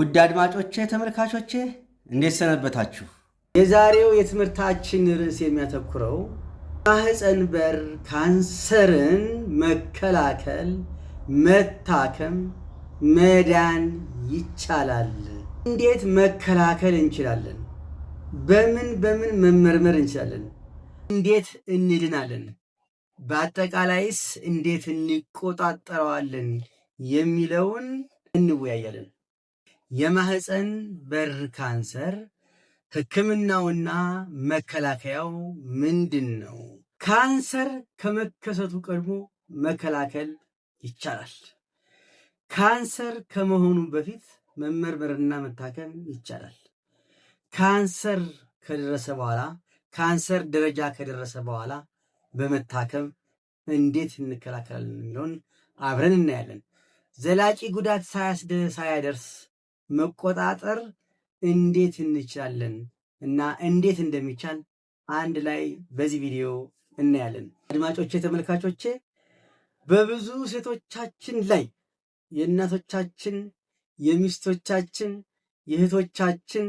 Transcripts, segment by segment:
ውድ አድማጮቼ ተመልካቾቼ እንዴት ሰነበታችሁ? የዛሬው የትምህርታችን ርዕስ የሚያተኩረው ማህፀን በር ካንሰርን መከላከል፣ መታከም፣ መዳን ይቻላል። እንዴት መከላከል እንችላለን? በምን መመርመር እንችላለን? እንዴት እንድናለን? በአጠቃላይስ እንዴት እንቆጣጠረዋለን የሚለውን እንወያያለን። የማህፀን በር ካንሰር ሕክምናውና መከላከያው ምንድን ነው? ካንሰር ከመከሰቱ ቀድሞ መከላከል ይቻላል። ካንሰር ከመሆኑ በፊት መመርመርና መታከም ይቻላል። ካንሰር ከደረሰ በኋላ ካንሰር ደረጃ ከደረሰ በኋላ በመታከም እንዴት እንከላከላለን የሚለውን አብረን እናያለን። ዘላቂ ጉዳት ሳያደርስ መቆጣጠር እንዴት እንችላለን እና እንዴት እንደሚቻል አንድ ላይ በዚህ ቪዲዮ እናያለን። አድማጮቼ ተመልካቾቼ፣ በብዙ ሴቶቻችን ላይ የእናቶቻችን፣ የሚስቶቻችን፣ የእህቶቻችን፣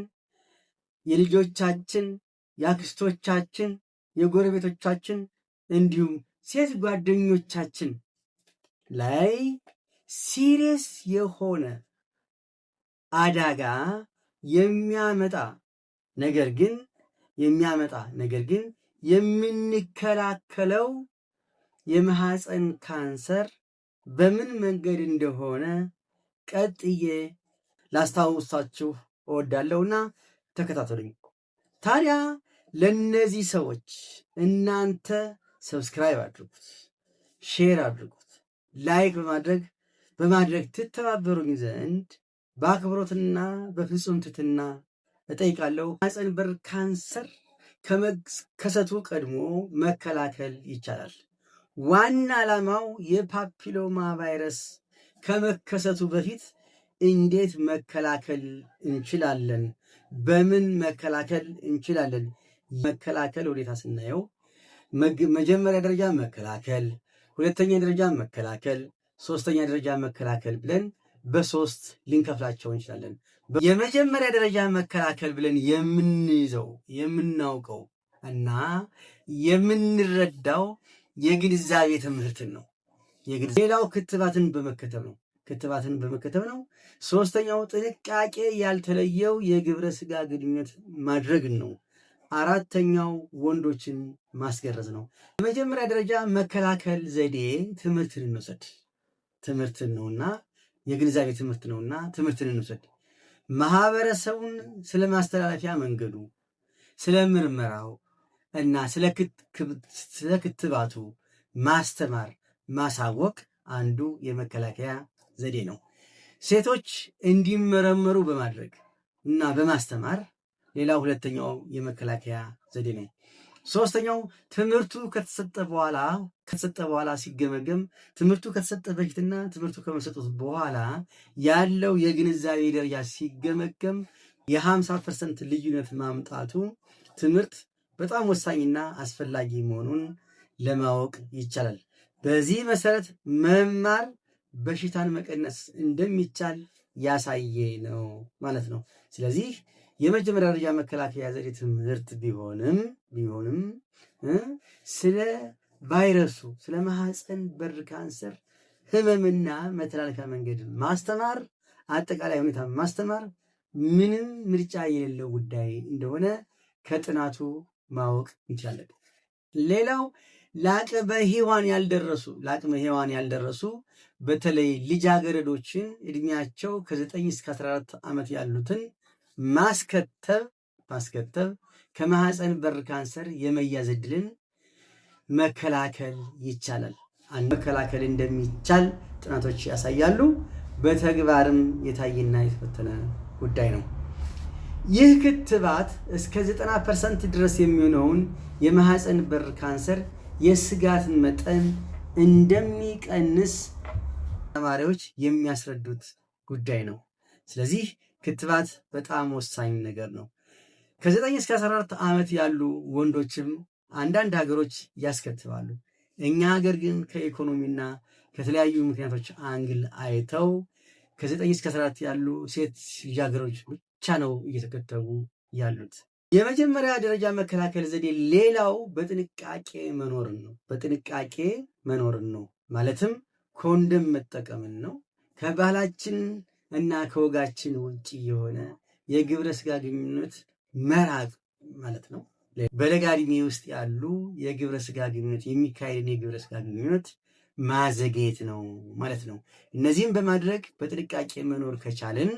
የልጆቻችን፣ የአክስቶቻችን፣ የጎረቤቶቻችን እንዲሁም ሴት ጓደኞቻችን ላይ ሲሪየስ የሆነ አደጋ የሚያመጣ ነገር ግን የምንከላከለው የማህፀን ካንሰር በምን መንገድ እንደሆነ ቀጥዬ ላስታውሳችሁ እወዳለሁና ተከታተሉኝ። ታዲያ ለነዚህ ሰዎች እናንተ ሰብስክራይብ አድርጉት፣ ሼር አድርጉት፣ ላይክ በማድረግ ትተባበሩኝ ዘንድ በአክብሮትና በፍጹም ትሕትና እጠይቃለሁ። ማህፀን በር ካንሰር ከመከሰቱ ቀድሞ መከላከል ይቻላል። ዋና ዓላማው የፓፒሎማ ቫይረስ ከመከሰቱ በፊት እንዴት መከላከል እንችላለን? በምን መከላከል እንችላለን? መከላከል ሁኔታ ስናየው መጀመሪያ ደረጃ መከላከል፣ ሁለተኛ ደረጃ መከላከል፣ ሶስተኛ ደረጃ መከላከል ብለን በሶስት ልንከፍላቸው እንችላለን። የመጀመሪያ ደረጃ መከላከል ብለን የምንይዘው የምናውቀው እና የምንረዳው የግንዛቤ ትምህርትን ነው። ሌላው ክትባትን በመከተብ ነው። ሶስተኛው ጥንቃቄ ያልተለየው የግብረ ስጋ ግንኙነት ማድረግን ነው። አራተኛው ወንዶችን ማስገረዝ ነው። የመጀመሪያ ደረጃ መከላከል ዘዴ ትምህርትን እንውሰድ። ትምህርትን ነውና የግንዛቤ ትምህርት ነውና ትምህርትን እንውሰድ። ማህበረሰቡን ስለ ማስተላለፊያ መንገዱ፣ ስለ ምርመራው እና ስለ ክትባቱ ማስተማር፣ ማሳወቅ አንዱ የመከላከያ ዘዴ ነው። ሴቶች እንዲመረመሩ በማድረግ እና በማስተማር ሌላው ሁለተኛው የመከላከያ ዘዴ ነው። ሶስተኛው ትምህርቱ ከተሰጠ በኋላ ሲገመገም ትምህርቱ ከተሰጠ በፊትና ትምህርቱ ከመሰጡት በኋላ ያለው የግንዛቤ ደረጃ ሲገመገም የ50% ልዩነት ማምጣቱ ትምህርት በጣም ወሳኝና አስፈላጊ መሆኑን ለማወቅ ይቻላል። በዚህ መሰረት መማር በሽታን መቀነስ እንደሚቻል ያሳየ ነው ማለት ነው። ስለዚህ የመጀመሪያ ደረጃ መከላከያ ዘዴ ትምህርት ቢሆንም ስለ ቫይረሱ ስለ ማህፀን በር ካንሰር ህመምና መተላለፊያ መንገድ ማስተማር፣ አጠቃላይ ሁኔታ ማስተማር ምንም ምርጫ የሌለው ጉዳይ እንደሆነ ከጥናቱ ማወቅ እንችላለን። ሌላው ለአቅመ ሔዋን ያልደረሱ በተለይ ልጃገረዶችን እድሜያቸው ከ9 እስከ 14 ዓመት ያሉትን ማስከተብ ከማህፀን በር ካንሰር የመያዝ ዕድልን መከላከል ይቻላል። መከላከል እንደሚቻል ጥናቶች ያሳያሉ። በተግባርም የታየና የተፈተነ ጉዳይ ነው። ይህ ክትባት እስከ 90% ድረስ የሚሆነውን የማህፀን በር ካንሰር የስጋትን መጠን እንደሚቀንስ ተማሪዎች የሚያስረዱት ጉዳይ ነው። ስለዚህ ክትባት በጣም ወሳኝ ነገር ነው። ከ9 እስከ 14 ዓመት ያሉ ወንዶችም አንዳንድ ሀገሮች ያስከትባሉ። እኛ ሀገር ግን ከኢኮኖሚና ከተለያዩ ምክንያቶች አንግል አይተው ከ9 እስከ 14 ያሉ ሴት ልጃገረዶች ብቻ ነው እየተከተቡ ያሉት። የመጀመሪያ ደረጃ መከላከል ዘዴ ሌላው በጥንቃቄ መኖርን ነው። በጥንቃቄ መኖርን ነው ማለትም ኮንዶም መጠቀምን ነው። ከባህላችን እና ከወጋችን ውጭ የሆነ የግብረ ስጋ ግንኙነት መራቅ ማለት ነው። በለጋ ዕድሜ ውስጥ ያሉ የግብረ ስጋ ግንኙነት የሚካሄድን የግብረ ስጋ ግንኙነት ማዘግየት ነው ማለት ነው። እነዚህም በማድረግ በጥንቃቄ መኖር ከቻልን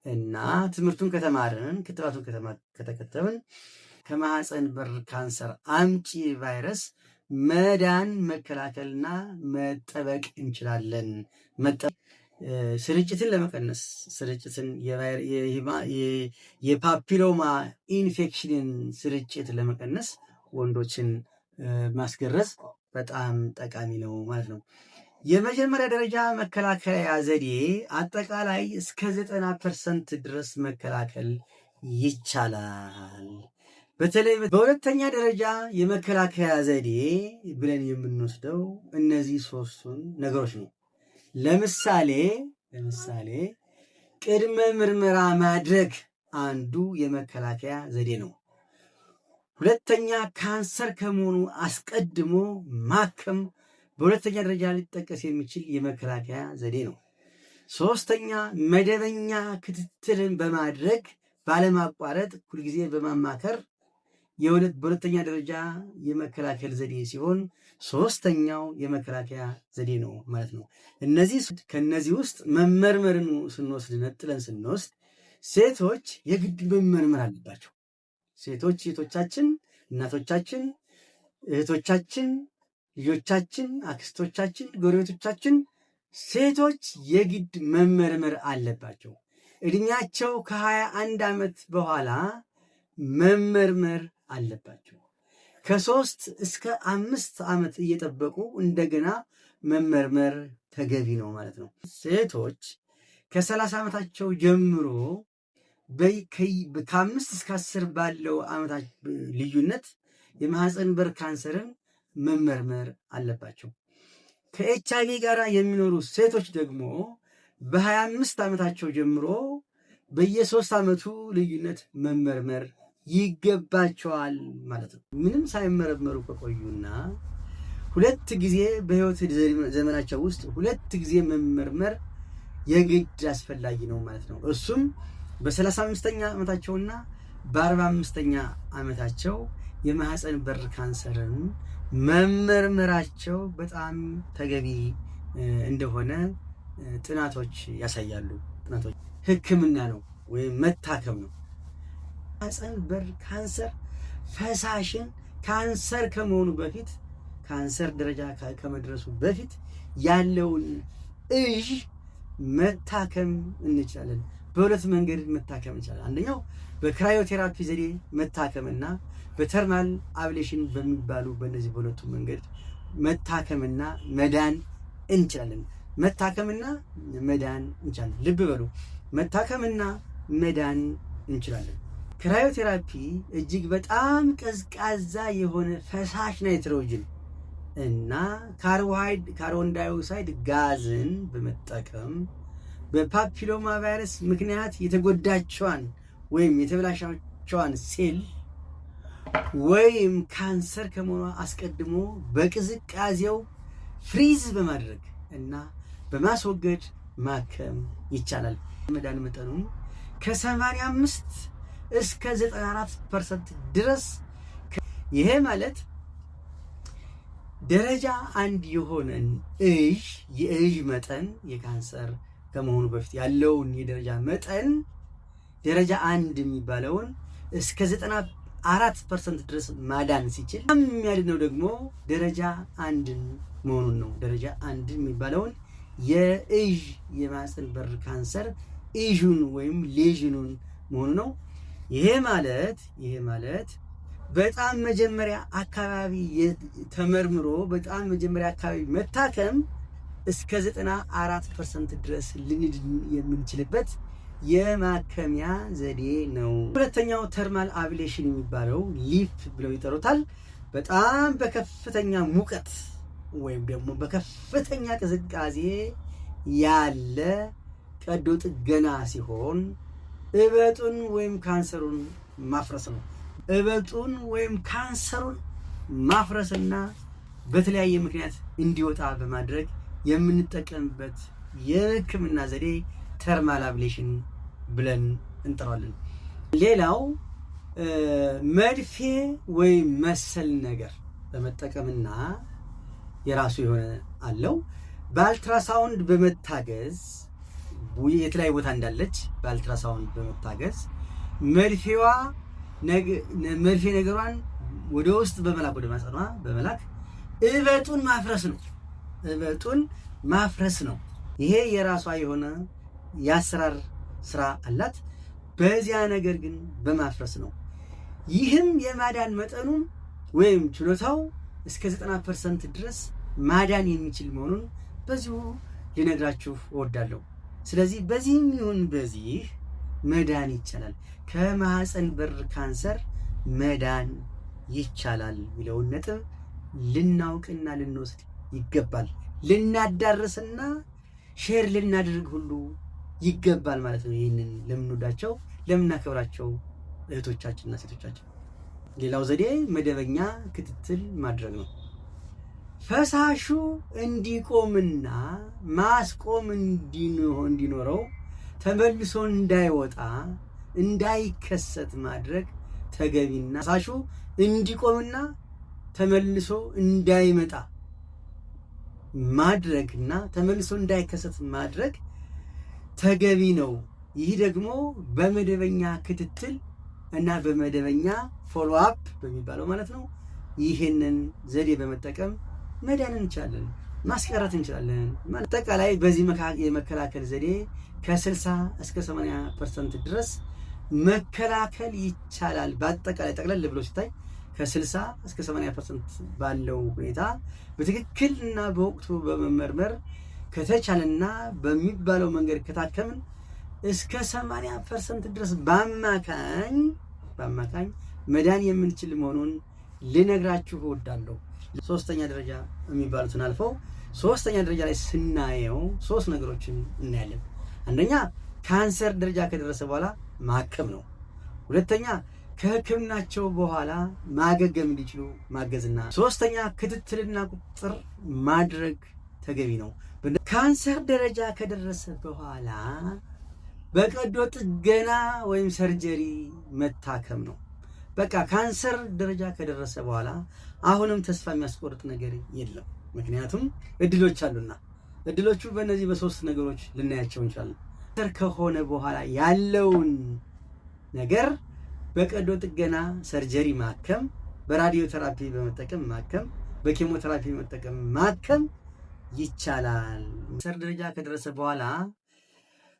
እና ትምህርቱን ከተማርን ክትባቱን ከተከተብን ከማህፀን በር ካንሰር አምጪ ቫይረስ መዳን መከላከልና መጠበቅ እንችላለን። ስርጭትን ለመቀነስ ስርጭትን የፓፒሎማ ኢንፌክሽንን ስርጭት ለመቀነስ ወንዶችን ማስገረዝ በጣም ጠቃሚ ነው ማለት ነው። የመጀመሪያ ደረጃ መከላከያ ዘዴ አጠቃላይ እስከ 90% ድረስ መከላከል ይቻላል። በተለይ በሁለተኛ ደረጃ የመከላከያ ዘዴ ብለን የምንወስደው እነዚህ ሶስቱን ነገሮች ነው። ለምሳሌ ቅድመ ምርመራ ማድረግ አንዱ የመከላከያ ዘዴ ነው። ሁለተኛ ካንሰር ከመሆኑ አስቀድሞ ማከም በሁለተኛ ደረጃ ሊጠቀስ የሚችል የመከላከያ ዘዴ ነው። ሶስተኛ መደበኛ ክትትልን በማድረግ ባለማቋረጥ ሁልጊዜ በማማከር በሁለተኛ ደረጃ የመከላከል ዘዴ ሲሆን ሶስተኛው የመከላከያ ዘዴ ነው ማለት ነው። ከነዚህ ውስጥ መመርመርን ነጥለን ስንወስድ ሴቶች የግድ መመርመር አለባቸው። ሴቶቻችን፣ እናቶቻችን፣ እህቶቻችን፣ ልጆቻችን፣ አክስቶቻችን፣ ጎረቤቶቻችን ሴቶች የግድ መመርመር አለባቸው። እድሜያቸው ከ21 ዓመት በኋላ መመርመር አለባቸው። ከ3 እስከ 5 ዓመት እየጠበቁ እንደገና መመርመር ተገቢ ነው ማለት ነው። ሴቶች ከ30 ዓመታቸው ጀምሮ ከ5 እስከ 10 ባለው ዓመታት ልዩነት የማህፀን በር ካንሰርን መመርመር አለባቸው። ከኤችአይቪ ጋር የሚኖሩ ሴቶች ደግሞ በ25 ዓመታቸው ጀምሮ በየ3 ዓመቱ ልዩነት መመርመር ይገባቸዋል ማለት ነው። ምንም ሳይመረመሩ ከቆዩና 2 ጊዜ በህይወት ዘመናቸው ውስጥ 2 ጊዜ መመርመር የግድ አስፈላጊ ነው ማለት ነው። እሱም በ35ኛ ዓመታቸውና በ45ኛ ዓመታቸው የማህፀን በር ካንሰርን መመርመራቸው በጣም ተገቢ እንደሆነ ጥናቶች ያሳያሉ። ጥናቶች ሕክምና ነው ወይም መታከም ነው። ማህፀን በር ካንሰር ፈሳሽን ካንሰር ከመሆኑ በፊት ካንሰር ደረጃ ከመድረሱ በፊት ያለውን እዥ መታከም እንችላለን። በሁለት መንገድ መታከም እንችላለን። አንደኛው በክራዮቴራፒ ዘዴ መታከምና በተርማል አብሌሽን በሚባሉ በእነዚህ በሁለቱ መንገድ መታከምና መዳን እንችላለን። መታከምና መዳን እንችላለን። ልብ በሉ፣ መታከምና መዳን እንችላለን። ክራዮቴራፒ እጅግ በጣም ቀዝቃዛ የሆነ ፈሳሽ ናይትሮጅን እና ካርቦን ዳይኦክሳይድ ጋዝን በመጠቀም በፓፒሎማ ቫይረስ ምክንያት የተጎዳቸዋን ወይም የተበላሻቸዋን ሴል ወይም ካንሰር ከመሆኗ አስቀድሞ በቅዝቃዜው ፍሪዝ በማድረግ እና በማስወገድ ማከም ይቻላል። መዳን መጠኑም ከ85 እስከ 94% ድረስ። ይሄ ማለት ደረጃ 1 የሆነን የእዥ መጠን የካንሰር ከመሆኑ በፊት ያለውን የደረጃ መጠን ደረጃ 1 የሚባለውን እስከ 94% ድረስ ማዳን ሲችል የሚያድነው ደግሞ ደረጃ 1 መሆኑን ነው። ደረጃ 1 የሚባለውን የእዥ የማህፀን በር ካንሰር ኢዡን ወይም ሌዥኑን መሆኑ ነው። ይሄ ማለት በጣም መጀመሪያ አካባቢ ተመርምሮ በጣም መጀመሪያ አካባቢ መታከም እስከ 94% ድረስ ልንድን የምንችልበት የማከሚያ ዘዴ ነው። ሁለተኛው ተርማል አብሌሽን የሚባለው ሊፍ ብለው ይጠሩታል። በጣም በከፍተኛ ሙቀት ወይም ደግሞ በከፍተኛ ቅዝቃዜ ያለ ቀዶ ጥገና ሲሆን እበጡን ወይም ካንሰሩን ማፍረስ ነው። እበጡን ወይም ካንሰሩን ማፍረስና በተለያየ ምክንያት እንዲወጣ በማድረግ የምንጠቀምበት የሕክምና ዘዴ ተርማል አብሌሽን ብለን እንጠራለን። ሌላው መድፌ ወይም መሰል ነገር በመጠቀምና የራሱ የሆነ አለው በአልትራሳውንድ በመታገዝ የተለያየ ቦታ እንዳለች በአልትራሳውንድ በመታገዝ መድፌ ነገሯን ወደ ውስጥ በመላክ ወደ ማህፀኗ በመላክ እበጡን ማፍረስ ነው። ይሄ የራሷ የሆነ የአሰራር ስራ አላት። በዚያ ነገር ግን በማፍረስ ነው። ይህም የማዳን መጠኑ ወይም ችሎታው እስከ 90% ድረስ ማዳን የሚችል መሆኑን በዚሁ ልነግራችሁ እወዳለሁ። ስለዚህ በዚህም ይሁን በዚህ መዳን ይቻላል። ከማህፀን በር ካንሰር መዳን ይቻላል የሚለውን ነጥብ ልናውቅና ልንወስድ ይገባል። ልናዳርስና ሼር ልናደርግ ሁሉ ይገባል ማለት ነው። ይህንን ለምንወዳቸው ለምናከብራቸው እህቶቻችንና ሴቶቻችን። ሌላው ዘዴ መደበኛ ክትትል ማድረግ ነው። ፈሳሹ እንዲቆምና ማስቆም እንዲኖረው ተመልሶ እንዳይወጣ እንዳይከሰት ማድረግ ተገቢና ፈሳሹ እንዲቆምና ተመልሶ እንዳይመጣ ማድረግና ተመልሶ እንዳይከሰት ማድረግ ተገቢ ነው። ይህ ደግሞ በመደበኛ ክትትል እና በመደበኛ ፎሎ አፕ በሚባለው ማለት ነው። ይህንን ዘዴ በመጠቀም መዳን እንችላለን፣ ማስቀረት እንችላለን። አጠቃላይ በዚህ የመከላከል ዘዴ ከ60 እስከ 80% ድረስ መከላከል ይቻላል። በአጠቃላይ ጠቅለል ብሎ ሲታይ ከ60 እስከ 80% ባለው ሁኔታ በትክክልና በወቅቱ በመመርመር ከተቻለና በሚባለው መንገድ ከታከምን እስከ 80% ድረስ በአማካኝ መዳን የምንችል መሆኑን ልነግራችሁ እወዳለሁ። ሶስተኛ ደረጃ የሚባሉትን አልፈው ሶስተኛ ደረጃ ላይ ስናየው ሶስት ነገሮችን እናያለን። አንደኛ ካንሰር ደረጃ ከደረሰ በኋላ ማከም ነው። ሁለተኛ ከሕክምናቸው በኋላ ማገገም እንዲችሉ ማገዝና ሶስተኛ ክትትልና ቁጥጥር ማድረግ ተገቢ ነው። ካንሰር ደረጃ ከደረሰ በኋላ በቀዶ ጥገና ወይም ሰርጀሪ መታከም ነው። በቃ ካንሰር ደረጃ ከደረሰ በኋላ አሁንም ተስፋ የሚያስቆርጥ ነገር የለም። ምክንያቱም እድሎች አሉና እድሎቹ በእነዚህ በሶስት ነገሮች ልናያቸው እንችላለን። ካንሰር ከሆነ በኋላ ያለውን ነገር በቀዶ ጥገና ሰርጀሪ ማከም፣ በራዲዮ ቴራፒ በመጠቀም ማከም፣ በኬሞቴራፒ በመጠቀም ማከም ይቻላል። ካንሰር ደረጃ ከደረሰ በኋላ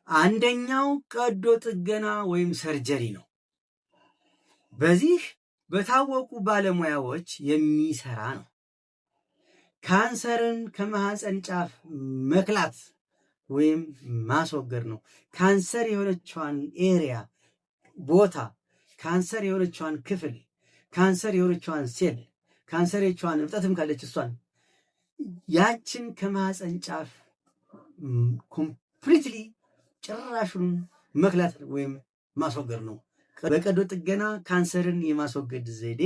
አንደኛው ቀዶ ጥገና ወይም ሰርጀሪ ነው። በዚህ በታወቁ ባለሙያዎች የሚሰራ ነው። ካንሰርን ከማህፀን ጫፍ መክላት ወይም ማስወገድ ነው። ካንሰር የሆነችዋን ኤሪያ ቦታ፣ ካንሰር የሆነችዋን ክፍል፣ ካንሰር የሆነችዋን ሴል፣ ካንሰር የሆነችዋን እብጠትም ካለች እሷን ያችን ከማህፀን ጫፍ ኮምፕሊትሊ ጭራሹን መክላት ወይም ማስወገድ ነው። በቀዶ ጥገና ካንሰርን የማስወገድ ዘዴ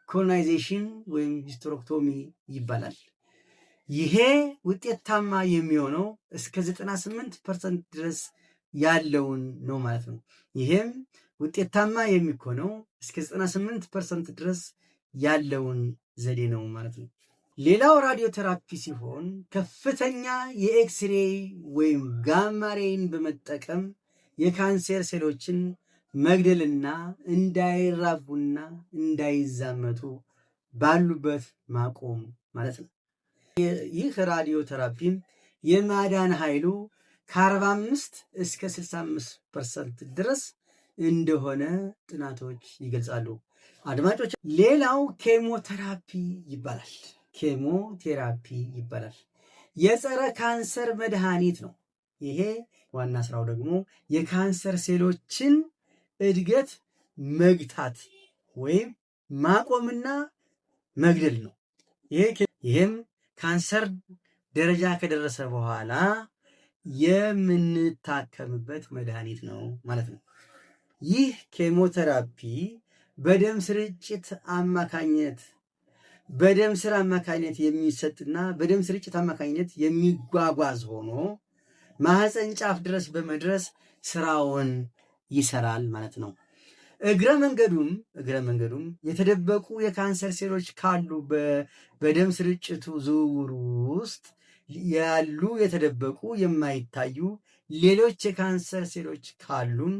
ኮሎናይዜሽን ወይም ሂስቴሬክቶሚ ይባላል። ይሄ ውጤታማ የሚሆነው እስከ 98% ድረስ ያለውን ነው ማለት ነው። ይሄም ውጤታማ የሚሆነው እስከ 98% ድረስ ያለውን ዘዴ ነው ማለት ነው። ሌላው ራዲዮ ቴራፒ ሲሆን ከፍተኛ የኤክስሬይ ወይም ጋማሬይን በመጠቀም የካንሰር ሴሎችን መግደልና እንዳይራቡና እንዳይዛመቱ ባሉበት ማቆም ማለት ነው። ይህ ራዲዮ ቴራፒም የማዳን ኃይሉ ከ45 እስከ 65% ድረስ እንደሆነ ጥናቶች ይገልጻሉ። አድማጮች፣ ሌላው ኬሞቴራፒ ይባላል። ኬሞቴራፒ ይባላል። የጸረ ካንሰር መድኃኒት ነው። ይሄ ዋና ስራው ደግሞ የካንሰር ሴሎችን እድገት መግታት ወይም ማቆምና መግደል ነው። ይህም ካንሰር ደረጃ ከደረሰ በኋላ የምንታከምበት መድኃኒት ነው ማለት ነው። ይህ ኬሞቴራፒ በደም ስርጭት አማካኝነት የሚሰጥና በደም ስርጭት አማካኝነት የሚጓጓዝ ሆኖ ማህፀን ጫፍ ድረስ በመድረስ ስራውን ይሰራል ማለት ነው። እግረ መንገዱም የተደበቁ የካንሰር ሴሎች ካሉ በደም ስርጭቱ ዝውውር ውስጥ ያሉ የተደበቁ የማይታዩ ሌሎች የካንሰር ሴሎች ካሉም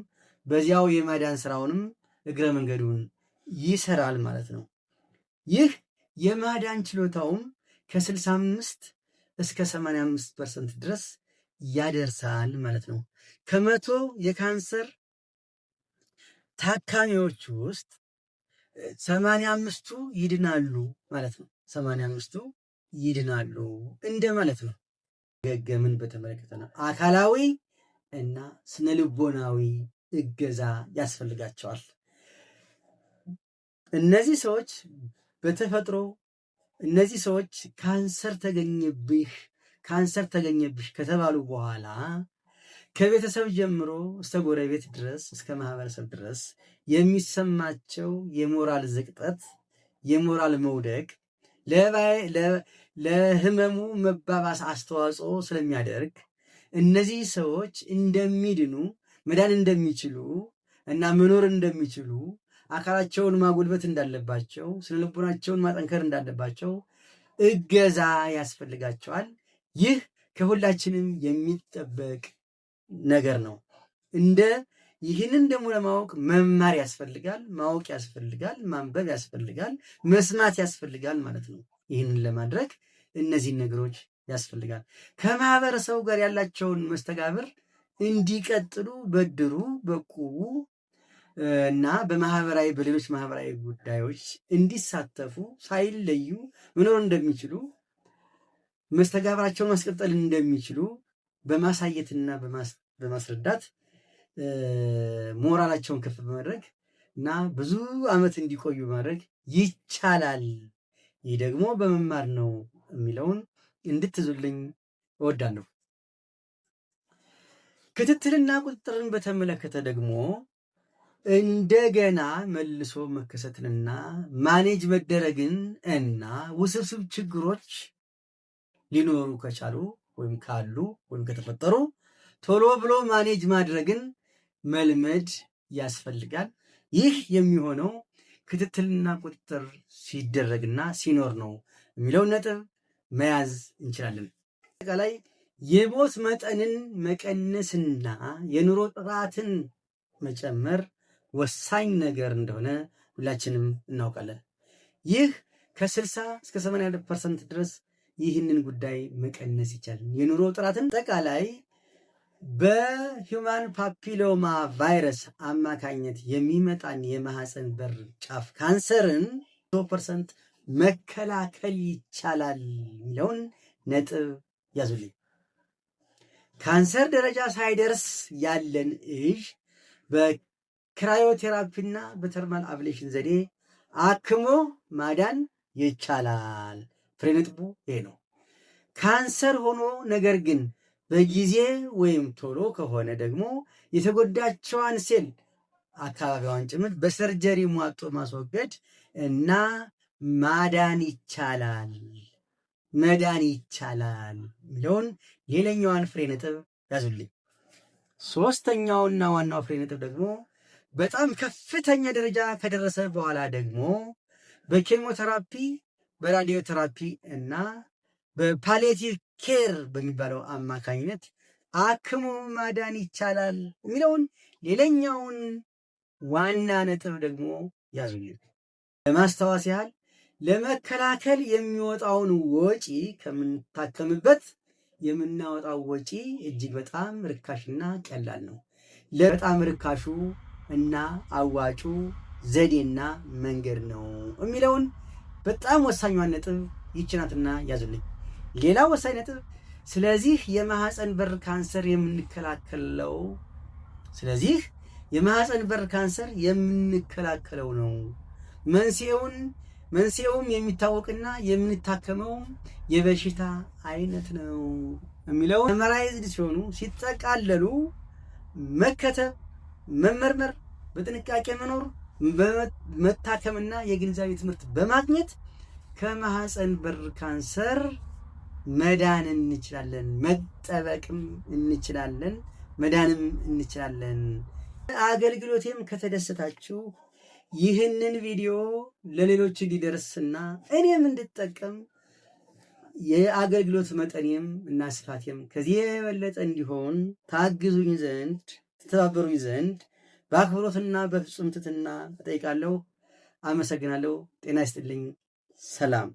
በዚያው የማዳን ስራውንም እግረ መንገዱን ይሰራል ማለት ነው። ይህ የማዳን ችሎታውም ከ65 እስከ 85% ድረስ ያደርሳል ማለት ነው። ከመቶ የካንሰር ታካሚዎች ውስጥ 85ቱ ይድናሉ ማለት ነው። 85ቱ ይድናሉ እንደማለት ነው። ገገምን በተመለከተ ነው። አካላዊ እና ስነልቦናዊ እገዛ ያስፈልጋቸዋል። እነዚህ ሰዎች በተፈጥሮ ካንሰር ተገኘብሽ ከተባሉ በኋላ ከቤተሰብ ጀምሮ እስከ ጎረቤት ድረስ እስከ ማህበረሰብ ድረስ የሚሰማቸው የሞራል ዝቅጠት፣ የሞራል መውደቅ ለህመሙ መባባስ አስተዋጽኦ ስለሚያደርግ እነዚህ ሰዎች እንደሚድኑ መዳን እንደሚችሉ እና መኖር እንደሚችሉ አካላቸውን ማጎልበት እንዳለባቸው ስነልቦናቸውን ማጠንከር እንዳለባቸው እገዛ ያስፈልጋቸዋል። ይህ ከሁላችንም የሚጠበቅ ነገር ነው። ይህንን ደግሞ ለማወቅ መማር ያስፈልጋል፣ ማወቅ ያስፈልጋል፣ ማንበብ ያስፈልጋል፣ መስማት ያስፈልጋል ማለት ነው። ይህንን ለማድረግ እነዚህን ነገሮች ያስፈልጋል። ከማህበረሰቡ ጋር ያላቸውን መስተጋብር እንዲቀጥሉ በድሩ፣ በቁቡ እና በሌሎች ማህበራዊ ጉዳዮች እንዲሳተፉ ሳይለዩ መኖር እንደሚችሉ መስተጋብራቸውን ማስቀጠል እንደሚችሉ በማሳየትና በማስረዳት ሞራላቸውን ከፍ በማድረግ እና ብዙ ዓመት እንዲቆዩ ማድረግ ይቻላል። ይህ ደግሞ በመማር ነው የሚለውን እንድትዙልኝ እወዳለሁ። ክትትልና ቁጥጥርን በተመለከተ ደግሞ እንደገና መልሶ መከሰትንና ማኔጅ መደረግን እና ውስብስብ ችግሮች ሊኖሩ ከቻሉ ወይም ካሉ ወይም ከተፈጠሩ ቶሎ ብሎ ማኔጅ ማድረግን መልመድ ያስፈልጋል። ይህ የሚሆነው ክትትልና ቁጥጥር ሲደረግና ሲኖር ነው የሚለውን ነጥብ መያዝ እንችላለን። አጠቃላይ የሞት መጠንን መቀነስና የኑሮ ጥራትን መጨመር ወሳኝ ነገር እንደሆነ ሁላችንም እናውቃለን። ይህ ከ60 እስከ 80% ድረስ ይህንን ጉዳይ መቀነስ ይቻላል። የኑሮ ጥራትን አጠቃላይ በሂውማን ፓፒሎማ ቫይረስ አማካኝነት የሚመጣን የማህፀን በር ጫፍ ካንሰርን 100% መከላከል ይቻላል የሚለውን ነጥብ ያዙልኝ። ካንሰር ደረጃ ሳይደርስ ያለን እዥ በክራዮቴራፒና በተርማል አብሌሽን ዘዴ አክሞ ማዳን ይቻላል። ፍሬ ነጥቡ ይሄ ነው። ካንሰር ሆኖ ነገር ግን በጊዜ ወይም ቶሎ ከሆነ ደግሞ የተጎዳቸዋን ሴል አካባቢዋን ጭምር በሰርጀሪ ሟጦ ማስወገድ እና መዳን ይቻላል የሚለውን ሌላኛዋን ፍሬ ነጥብ ያዙልኝ። ሶስተኛውና ዋናው ፍሬ ነጥብ ደግሞ በጣም ከፍተኛ ደረጃ ከደረሰ በኋላ ደግሞ በኬሞቴራፒ፣ በራዲዮቴራፒ እና በፓሊዬቲቭ ኬር በሚባለው አማካኝነት አክሞ ማዳን ይቻላል የሚለውን ሌላኛውን ዋና ነጥብ ደግሞ ያዙልኝ። ለማስታወስ ያህል ለመከላከል የሚወጣውን ወጪ ከምንታከምበት የምናወጣው ወጪ እጅግ በጣም ርካሽና ቀላል ነው። በጣም ርካሹ እና አዋጩ ዘዴና መንገድ ነው የሚለውን በጣም ወሳኟን ነጥብ ይችናትና ያዙልኝ። ሌላ ወሳኝ ነጥብ ስለዚህ የማህፀን በር ካንሰር የምንከላከለው ነው። መንስኤውም የሚታወቅና የምንታከመው የበሽታ አይነት ነው የሚለው ሰመራይዝድ ሲሆኑ ሲጠቃለሉ መከተብ፣ መመርመር፣ በጥንቃቄ መኖር፣ መታከምና የግንዛቤ ትምህርት በማግኘት ከማህፀን በር ካንሰር መዳን እንችላለን፣ መጠበቅም እንችላለን፣ መዳንም እንችላለን። አገልግሎቴም ከተደሰታችሁ ይህንን ቪዲዮ ለሌሎች እንዲደርስና እኔም እንድጠቀም የአገልግሎት መጠኔም እና ስፋቴም ከዚህ የበለጠ እንዲሆን ታግዙኝ ዘንድ ተተባበሩኝ ዘንድ በአክብሮትና በፍጹም ትሕትና እጠይቃለሁ። አመሰግናለሁ። ጤና ይስጥልኝ። ሰላም